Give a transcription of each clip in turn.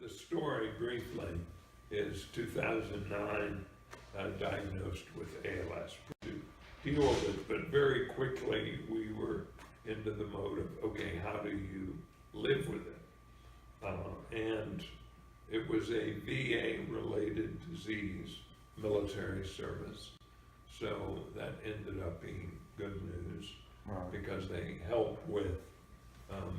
The story briefly is 2009, diagnosed with ALS. To deal with it, but very quickly we were into the mode of, okay, how do you live with it? And it was a VA-related disease, military service. So that ended up being good news, right, because they helped with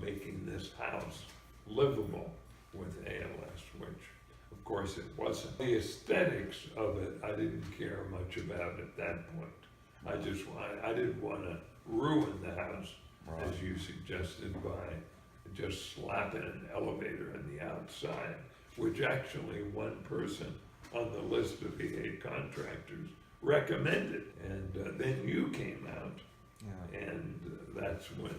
making this house livable with ALS, which of course it wasn't. The aesthetics of it, I didn't care much about at that point. I didn't want to ruin the house, right, as you suggested, by just slapping an elevator on the outside, which actually one person on the list of VA contractors recommended. And then you came out, yeah, and that's when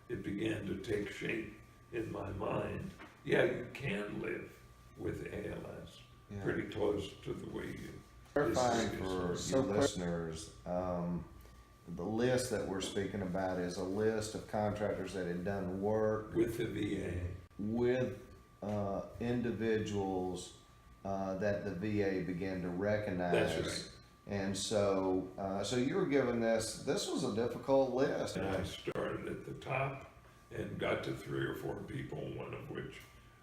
it began to take shape in my mind. Yeah, you can live with ALS, yeah, pretty close to the way you. Clarifying for your listeners, the list that we're speaking about is a list of contractors that had done work with the VA, with individuals that the VA began to recognize. That's right. And so, so you were given this was a difficult list. And I started at the top and got to 3 or 4 people, one of which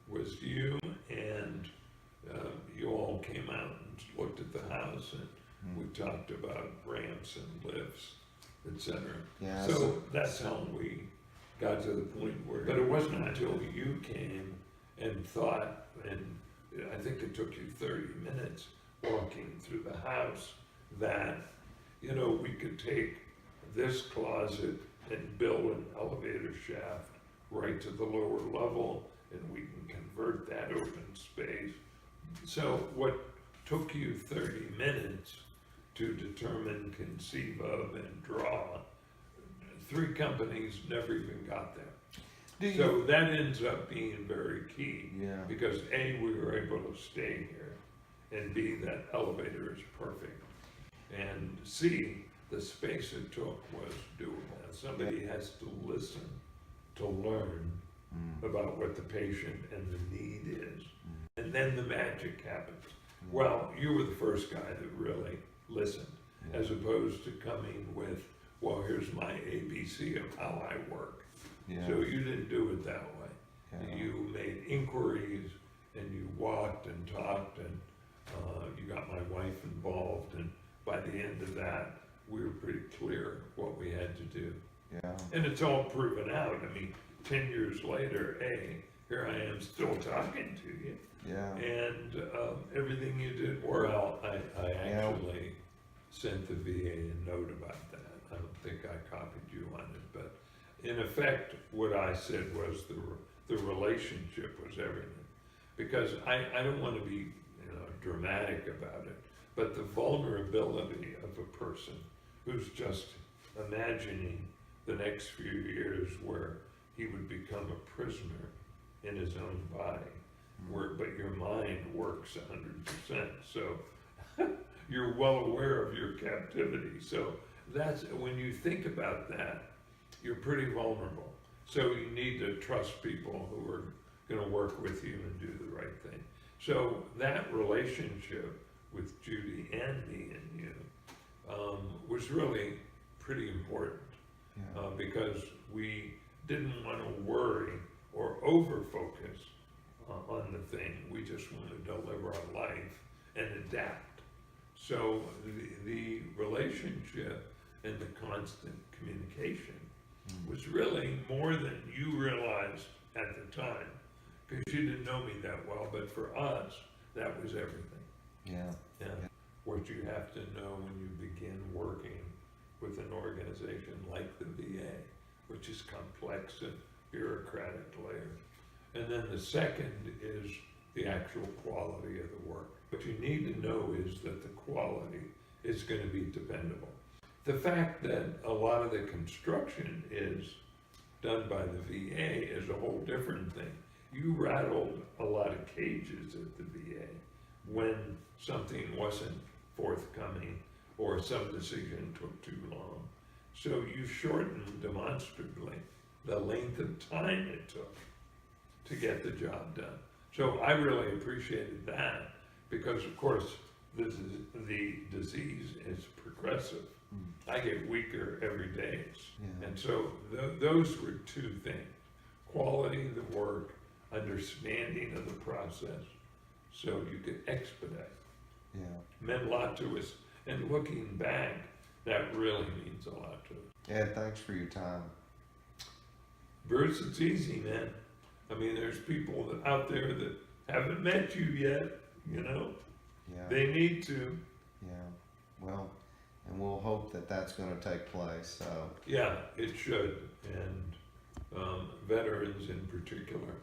was you, and you all came out and looked at the house, and we talked about ramps and lifts, etc. Yeah, so that's how we got to the point where, but it wasn't until you came and thought, and I think it took you 30 minutes walking through the house, that, you know, we could take this closet and build an elevator shaft right to the lower level, and we can convert that open space. So what took you 30 minutes to determine, conceive of, and draw, 3 companies never even got there. So that ends up being very key, yeah, because A, we were able to stay here, and B, that elevator is perfect, and C, the space it took was doable. Somebody has to listen to learn about what the patient and the need is, and then the magic happens. Well, you were the first guy that really listened, as opposed to coming with, well, here's my ABC of how I work. Yeah. So you didn't do it that way. Yeah. You made inquiries, and you walked and talked, and you got my wife involved, and by the end of that, we were pretty clear what we had to do. Yeah. And it's all proven out. I mean, 10 years later, here I am still talking to you. Yeah. And everything you did worked. Well, I actually sent the VA a note about that. I don't think I copied you on it, but in effect, what I said was the relationship was everything. Because I don't want to be, dramatic about it, but the vulnerability of a person who's just imagining the next few years where he would become a prisoner in his own body, but your mind works 100%. So you're well aware of your captivity. So that's, when you think about that, you're pretty vulnerable. So you need to trust people who are going to work with you and do the right thing. So that relationship with Judy and me and you was really pretty important, because we didn't want to worry or over-focus on the thing. We just want to deliver our life and adapt. So the relationship and the constant communication was really more than you realized at the time, because you didn't know me that well, but for us, that was everything. Yeah. What you have to know when you begin working with an organization like the VA, which is complex and bureaucratic layers. And then the second is the actual quality of the work. What you need to know is that the quality is going to be dependable. The fact that a lot of the construction is done by the VA is a whole different thing. You rattled a lot of cages at the VA when something wasn't forthcoming or some decision took too long. So you shortened demonstrably the length of time it took to get the job done. So I really appreciated that, because of course, this is, the disease is progressive. I get weaker every day. Yeah. And so those were two things: quality of the work, understanding of the process, so you could expedite. Yeah. Meant a lot to us, and looking back, that really means a lot to us. Ed, thanks for your time. Bruce, it's easy, man. I mean, there's people out there that haven't met you yet, you know? Yeah. They need to. Yeah. Well, and we'll hope that that's going to take place. So. Yeah, it should, and veterans in particular.